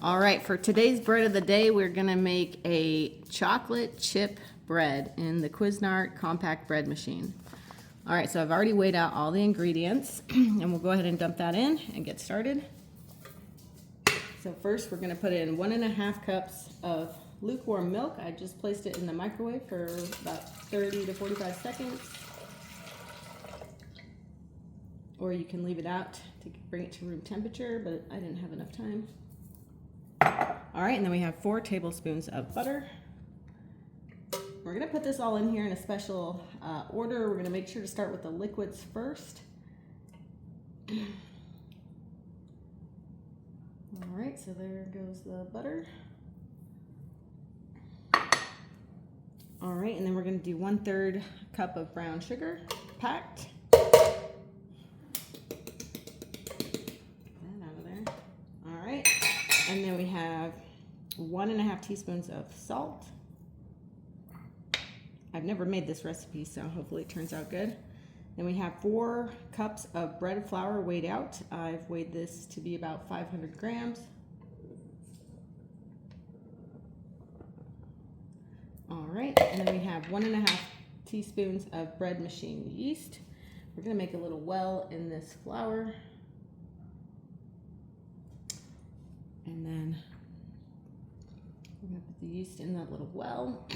All right, for today's bread of the day, we're gonna make a chocolate chip bread in the Cuisinart compact bread machine. All right, so I've already weighed out all the ingredients and we'll go ahead and dump that in and get started. So first we're gonna put in 1.5 cups of lukewarm milk. I just placed it in the microwave for about 30 to 45 seconds. Or you can leave it out to bring it to room temperature, but I didn't have enough time. All right, and then we have 4 tablespoons of butter. We're gonna put this all in here in a special order. We're gonna make sure to start with the liquids first. All right, so there goes the butter. All right, and then we're gonna do 1/3 cup of brown sugar, packed. Get that out of there. All right, and then we have 1.5 teaspoons of salt. I've never made this recipe, so hopefully it turns out good. Then we have 4 cups of bread flour weighed out. I've weighed this to be about 500 grams. All right, and then we have 1.5 teaspoons of bread machine yeast. We're gonna make a little well in this flour. And then we're gonna put the yeast in that little well.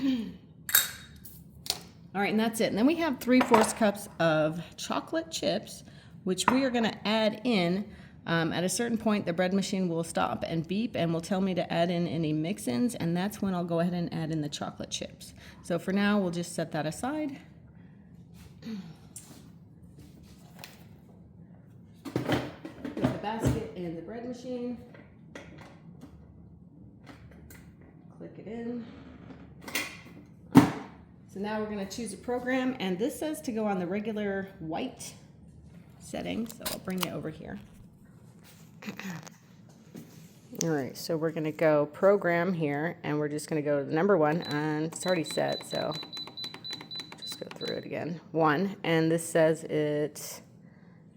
All right, and that's it. And then we have 3/4 cups of chocolate chips, which we are gonna add in. At a certain point, the bread machine will stop and beep and will tell me to add in any mix-ins, and that's when I'll go ahead and add in the chocolate chips. So for now, we'll just set that aside. Put the basket in the bread machine. Click it in. So now we're going to choose a program, and this says to go on the regular white setting, so I'll bring it over here. All right, so we're going to go program here, and we're just going to go to number 1, and it's already set, so just go through it again. 1, and this says it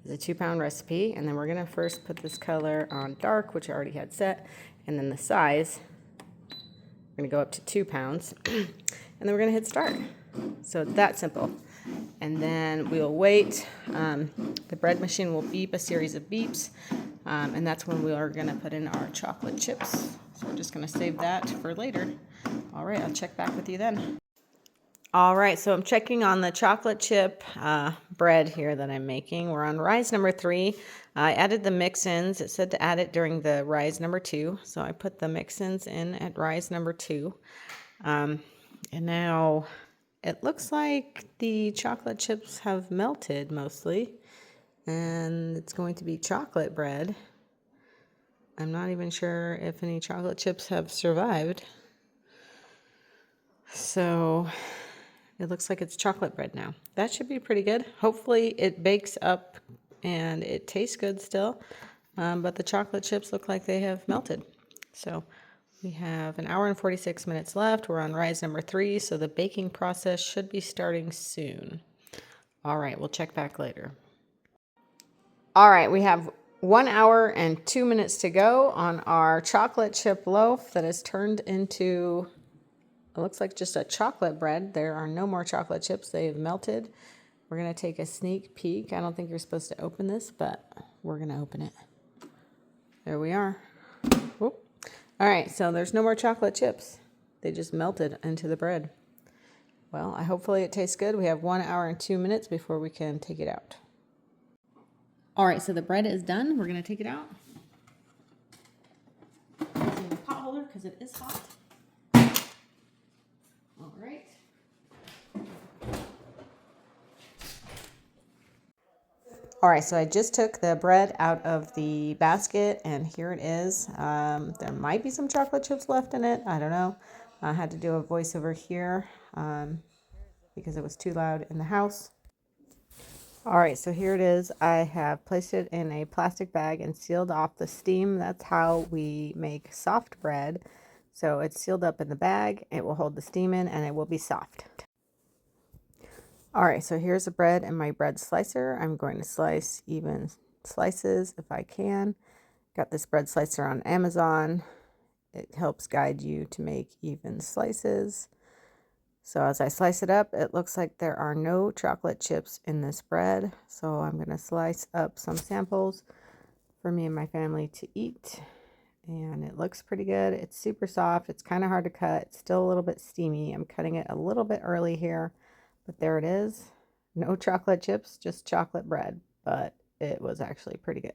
is a 2-pound recipe, and then we're going to first put this color on dark, which I already had set, and then the size, we're going to go up to 2 pounds, and then we're going to hit start. So it's that simple. And then we'll wait. The bread machine will beep a series of beeps, and that's when we are going to put in our chocolate chips. So we're just going to save that for later. All right, I'll check back with you then. All right, so I'm checking on the chocolate chip bread here that I'm making. We're on rise number 3. I added the mix-ins. It said to add it during the rise number 2, so I put the mix-ins in at rise number 2. And now it looks like the chocolate chips have melted mostly, and it's going to be chocolate bread. I'm not even sure if any chocolate chips have survived. So it looks like it's chocolate bread now. That should be pretty good. Hopefully it bakes up and it tastes good still, but the chocolate chips look like they have melted. So we have 1 hour and 46 minutes left. We're on rise number 3, so the baking process should be starting soon. All right, we'll check back later. All right, we have 1 hour and 2 minutes to go on our chocolate chip loaf that has turned into, it looks like just a chocolate bread. There are no more chocolate chips. They've melted. We're going to take a sneak peek. I don't think you're supposed to open this, but we're going to open it. There we are. Whoop. All right, so there's no more chocolate chips. They just melted into the bread. Well, hopefully it tastes good. We have 1 hour and 2 minutes before we can take it out. All right, so the bread is done. We're going to take it out. Using the pot holder because it is hot. All right. All right, so I just took the bread out of the basket, and here it is. There might be some chocolate chips left in it. I don't know. I had to do a voiceover here because it was too loud in the house. All right, so here it is. I have placed it in a plastic bag and sealed off the steam. That's how we make soft bread. So it's sealed up in the bag. It will hold the steam in, and it will be soft. All right, so here's the bread and my bread slicer. I'm going to slice even slices if I can. Got this bread slicer on Amazon. it helps guide you to make even slices. So as I slice it up, it looks like there are no chocolate chips in this bread. So I'm going to slice up some samples for me and my family to eat. And it looks pretty good. It's super soft. It's kind of hard to cut. It's still a little bit steamy. I'm cutting it a little bit early here, but there it is. No chocolate chips, just chocolate bread, but it was actually pretty good.